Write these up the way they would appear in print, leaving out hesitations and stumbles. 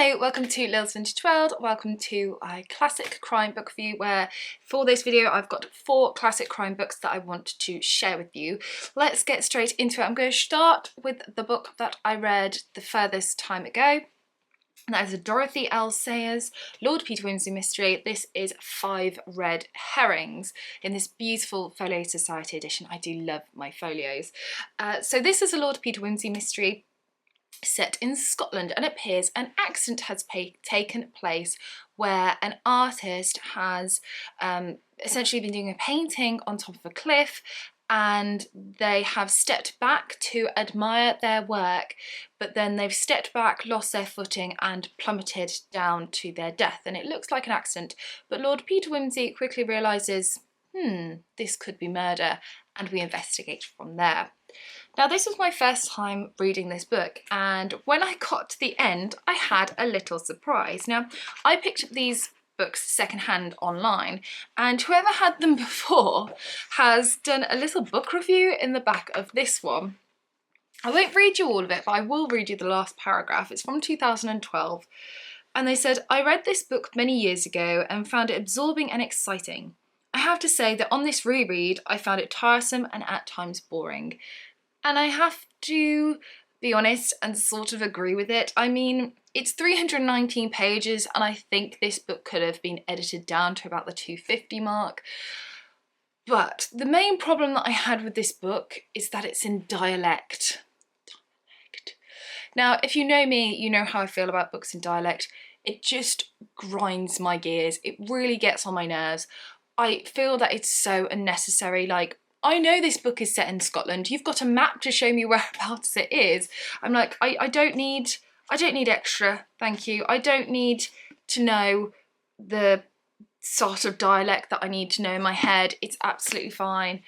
Hello, welcome to Lil's Vintage World. Welcome to a classic crime book review where for this video I've got 4 classic crime books that I want to share with you. Let's get straight into it. I'm going to start with the book that I read the furthest time ago. And that is a Dorothy L. Sayers Lord Peter Wimsey mystery. This is 5 Red Herrings in this beautiful Folio Society edition. I do love my folios. So this is a Lord Peter Wimsey mystery set in Scotland, and it appears an accident has taken place where an artist has essentially been doing a painting on top of a cliff, and they have stepped back to admire their work, but then they've stepped back, lost their footing and plummeted down to their death. And it looks like an accident, but Lord Peter Wimsey quickly realises, this could be murder, and we investigate from there. Now, this was my first time reading this book, and when I got to the end, I had a little surprise. Now, I picked up these books secondhand online, and whoever had them before has done a little book review in the back of this one. I won't read you all of it, but I will read you the last paragraph. It's from 2012, and they said, "I read this book many years ago and found it absorbing and exciting. I have to say that on this reread, I found it tiresome and at times boring." And I have to be honest and sort of agree with it. I mean, it's 319 pages, and I think this book could have been edited down to about the 250 mark. But the main problem that I had with this book is that it's in dialect. Now, if you know me, you know how I feel about books in dialect. It just grinds my gears. It really gets on my nerves. I feel that it's so unnecessary. Like, I know this book is set in Scotland. You've got a map to show me whereabouts it is. I'm like, I don't need extra, thank you. I don't need to know the sort of dialect that I need to know in my head. It's absolutely fine.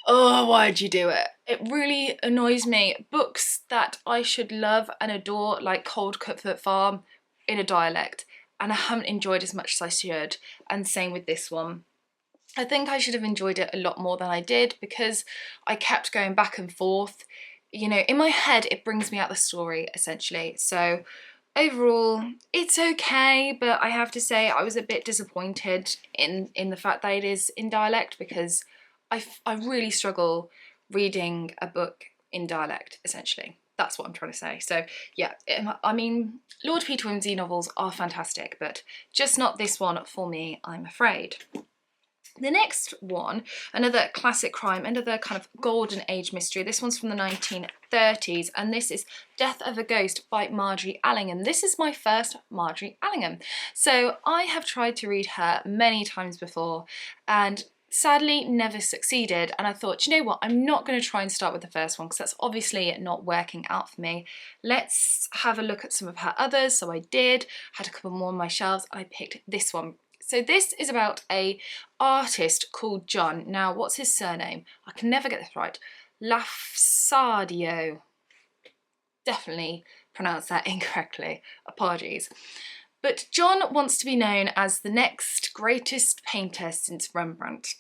Oh, why'd you do it? It really annoys me. Books that I should love and adore, like Cold Comfort Farm, in a dialect, and I haven't enjoyed as much as I should, and same with this one. I think I should have enjoyed it a lot more than I did because I kept going back and forth. You know, in my head, it brings me out the story, essentially. So overall, it's okay, but I have to say I was a bit disappointed in the fact that it is in dialect, because I really struggle reading a book in dialect, essentially. That's what I'm trying to say. So yeah, I mean, Lord Peter Wimsey novels are fantastic, but just not this one for me, I'm afraid. The next one, another classic crime, another kind of golden age mystery. This one's from the 1930s, and this is Death of a Ghost by Margery Allingham. This is my first Margery Allingham. So I have tried to read her many times before and sadly never succeeded. And I thought, you know what, I'm not going to try and start with the first one because that's obviously not working out for me. Let's have a look at some of her others. So I did, had a couple more on my shelves, and I picked this one. So this is about a artist called John. Now, what's his surname? I can never get this right. Lafsadio. Definitely pronounced that incorrectly. Apologies. But John wants to be known as the next greatest painter since Rembrandt.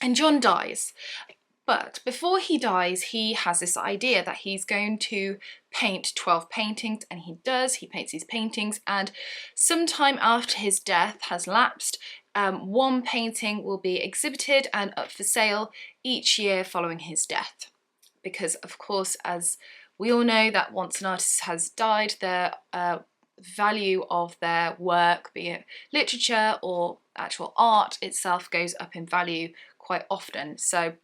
And John dies. But before he dies, he has this idea that he's going to paint 12 paintings, and he does. He paints these paintings, and sometime after his death has lapsed, one painting will be exhibited and up for sale each year following his death. Because, of course, as we all know, that once an artist has died, the value of their work, be it literature or actual art itself, goes up in value quite often. So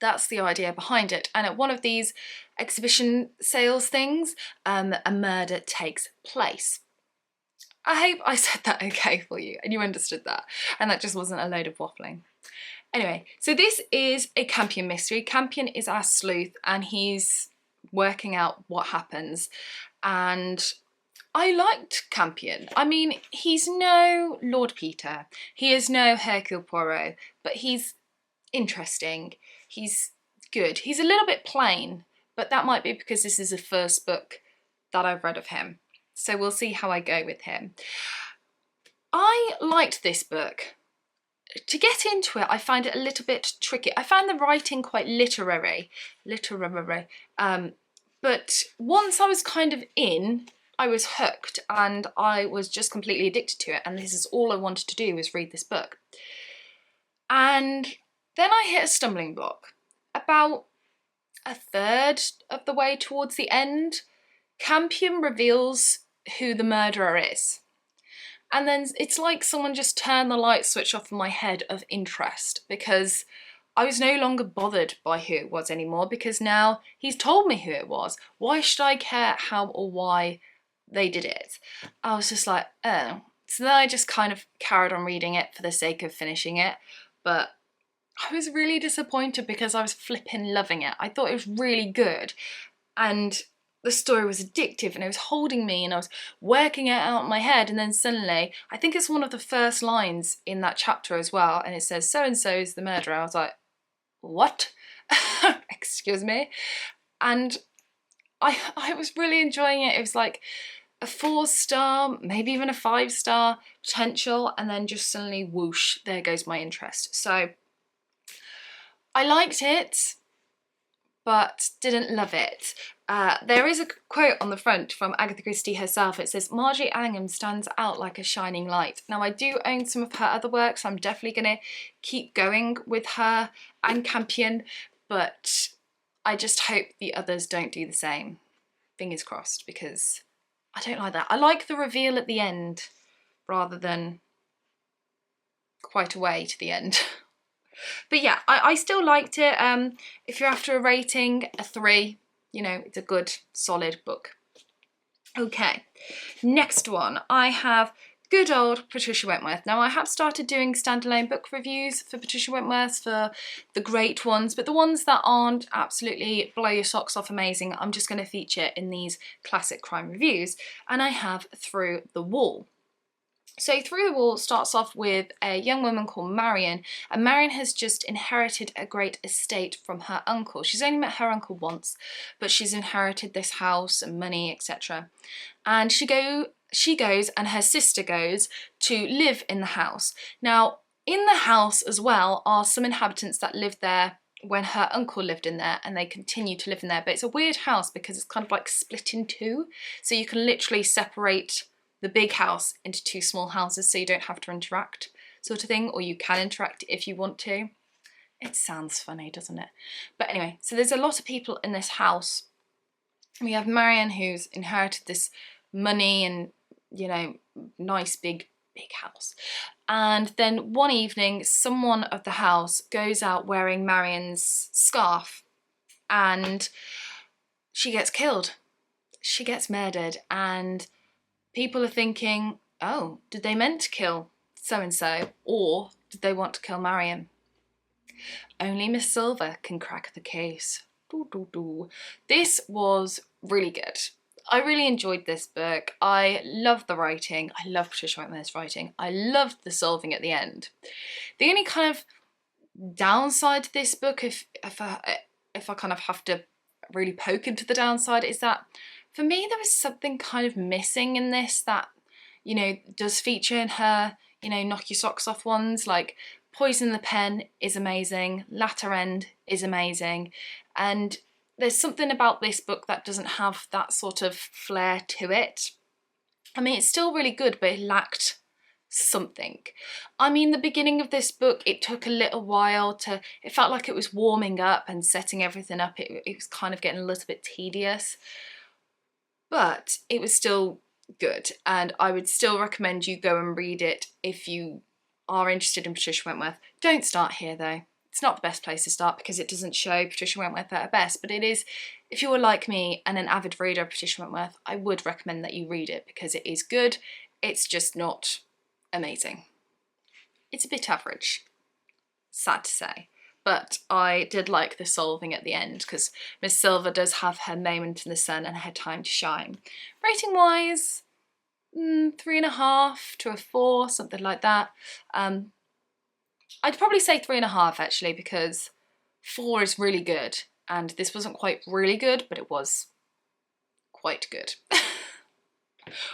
that's the idea behind it. And at one of these exhibition sales things, a murder takes place. I hope I said that okay for you and you understood that, and that just wasn't a load of waffling. Anyway, so this is a Campion mystery. Campion is our sleuth, and he's working out what happens. And I liked Campion. I mean, he's no Lord Peter, he is no Hercule Poirot, but he's interesting. He's good. He's a little bit plain, but that might be because this is the first book that I've read of him. So we'll see how I go with him. I liked this book. To get into it, I find it a little bit tricky. I found the writing quite literary. But once I was kind of in, I was hooked and I was just completely addicted to it, and this is all I wanted to do, was read this book. And then I hit a stumbling block. About a third of the way towards the end, Campion reveals who the murderer is. And then it's like someone just turned the light switch off in my head of interest, because I was no longer bothered by who it was anymore, because now he's told me who it was. Why should I care how or why they did it? I was just like, oh. So then I just kind of carried on reading it for the sake of finishing it. But I was really disappointed because I was flipping loving it. I thought it was really good. And the story was addictive and it was holding me and I was working it out in my head, and then suddenly, I think it's one of the first lines in that chapter as well, and it says, so-and-so is the murderer. I was like, what? Excuse me? And I was really enjoying it. It was like a 4-star, maybe even a 5-star potential, and then just suddenly whoosh, there goes my interest. So I liked it, but didn't love it. There is a quote on the front from Agatha Christie herself. It says, Margery Allingham stands out like a shining light. Now, I do own some of her other works. I'm definitely going to keep going with her and Campion, but I just hope the others don't do the same. Fingers crossed, because I don't like that. I like the reveal at the end rather than quite a way to the end. But yeah, I still liked it. If you're after a rating, a 3. You know, it's a good, solid book. Okay, next one. I have good old Patricia Wentworth. Now, I have started doing standalone book reviews for Patricia Wentworth, for the great ones, but the ones that aren't absolutely blow your socks off amazing, I'm just going to feature in these classic crime reviews. And I have Through the Wall. So Through the Wall starts off with a young woman called Marion, and Marion has just inherited a great estate from her uncle. She's only met her uncle once, but she's inherited this house and money, etc. And she goes and her sister goes to live in the house. Now, in the house as well are some inhabitants that lived there when her uncle lived in there, and they continue to live in there. But it's a weird house because it's kind of like split in two, so you can literally separate the big house into 2 small houses so you don't have to interact, sort of thing, or you can interact if you want to. It sounds funny, doesn't it? But anyway, so there's a lot of people in this house. We have Marion, who's inherited this money and, you know, nice big house. And then one evening, someone of the house goes out wearing Marion's scarf and she gets killed. She gets murdered, and people are thinking, oh, did they meant to kill so-and-so, or did they want to kill Marion? Only Miss Silver can crack the case. Doo, doo, doo. This was really good. I really enjoyed this book. I love the writing. I love Patricia Wentworth's writing. I loved the solving at the end. The only kind of downside to this book, if I kind of have to really poke into the downside, is that for me, there was something kind of missing in this that, you know, does feature in her, you know, knock your socks off ones. Like Poison the Pen is amazing, Latter End is amazing, and there's something about this book that doesn't have that sort of flair to it. I mean, it's still really good, but it lacked something. I mean, the beginning of this book, it took a little while it felt like it was warming up and setting everything up. It was kind of getting a little bit tedious. But it was still good, and I would still recommend you go and read it if you are interested in Patricia Wentworth. Don't start here though. It's not the best place to start because it doesn't show Patricia Wentworth at her best, but it is, if you were like me and an avid reader of Patricia Wentworth, I would recommend that you read it because it is good. It's just not amazing. It's a bit average, sad to say. But I did like the solving at the end because Miss Silver does have her moment in the sun and her time to shine. Rating wise, 3.5 to a 4, something like that. I'd probably say 3.5 actually, because 4 is really good and this wasn't quite really good, but it was quite good.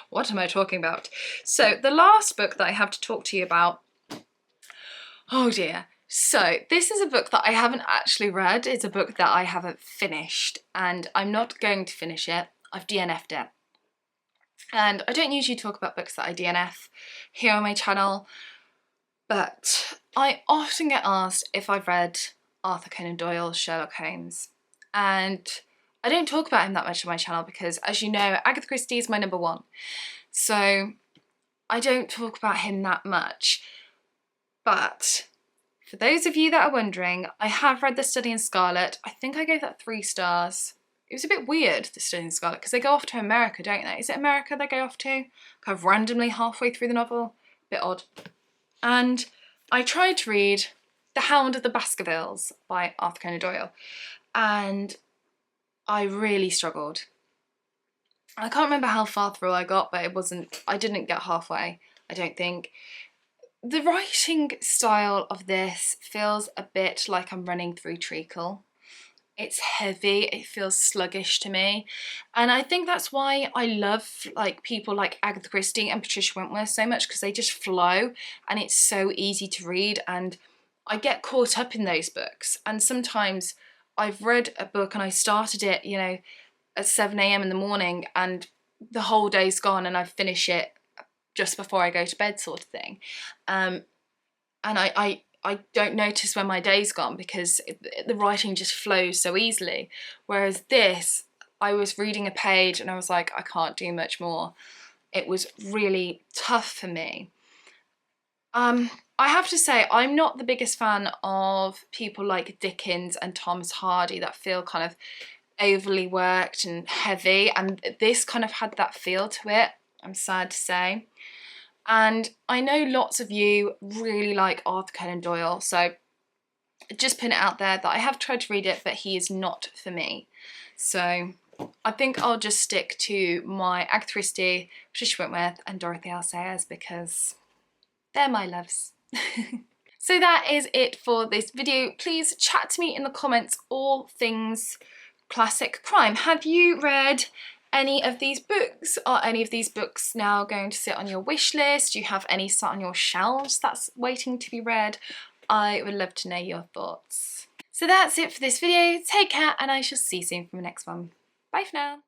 What am I talking about? So the last book that I have to talk to you about, oh dear. So this is a book that I haven't actually read. It's a book that I haven't finished, and I'm not going to finish it. I've DNF'd it. And I don't usually talk about books that I DNF here on my channel, but I often get asked if I've read Arthur Conan Doyle's Sherlock Holmes. And I don't talk about him that much on my channel because, as you know, Agatha Christie is my number one. So I don't talk about him that much. But for those of you that are wondering, I have read The Study in Scarlet. I think I gave that 3 stars. It was a bit weird, The Study in Scarlet, because they go off to America, don't they? Is it America they go off to? Kind of randomly halfway through the novel. Bit odd. And I tried to read The Hound of the Baskervilles by Arthur Conan Doyle, and I really struggled. I can't remember how far through I got, but I didn't get halfway, I don't think. The writing style of this feels a bit like I'm running through treacle. It's heavy, it feels sluggish to me. And I think that's why I love like people like Agatha Christie and Patricia Wentworth so much, because they just flow and it's so easy to read, and I get caught up in those books. And sometimes I've read a book and I started it, you know, at 7 AM in the morning, and the whole day's gone and I finish it just before I go to bed, sort of thing. And I don't notice when my day's gone because the writing just flows so easily. Whereas this, I was reading a page and I was like, I can't do much more. It was really tough for me. I have to say, I'm not the biggest fan of people like Dickens and Thomas Hardy that feel kind of overly worked and heavy, and this kind of had that feel to it, I'm sad to say. And I know lots of you really like Arthur Conan Doyle, so just putting it out there that I have tried to read it, but he is not for me. So I think I'll just stick to my Agatha Christie, Patricia Wentworth and Dorothy Sayers because they're my loves. So that is it for this video. Please chat to me in the comments all things classic crime. Have you read any of these books? Are any of these books now going to sit on your wish list? Do you have any sat on your shelves that's waiting to be read? I would love to know your thoughts. So that's it for this video. Take care and I shall see you soon for the next one. Bye for now.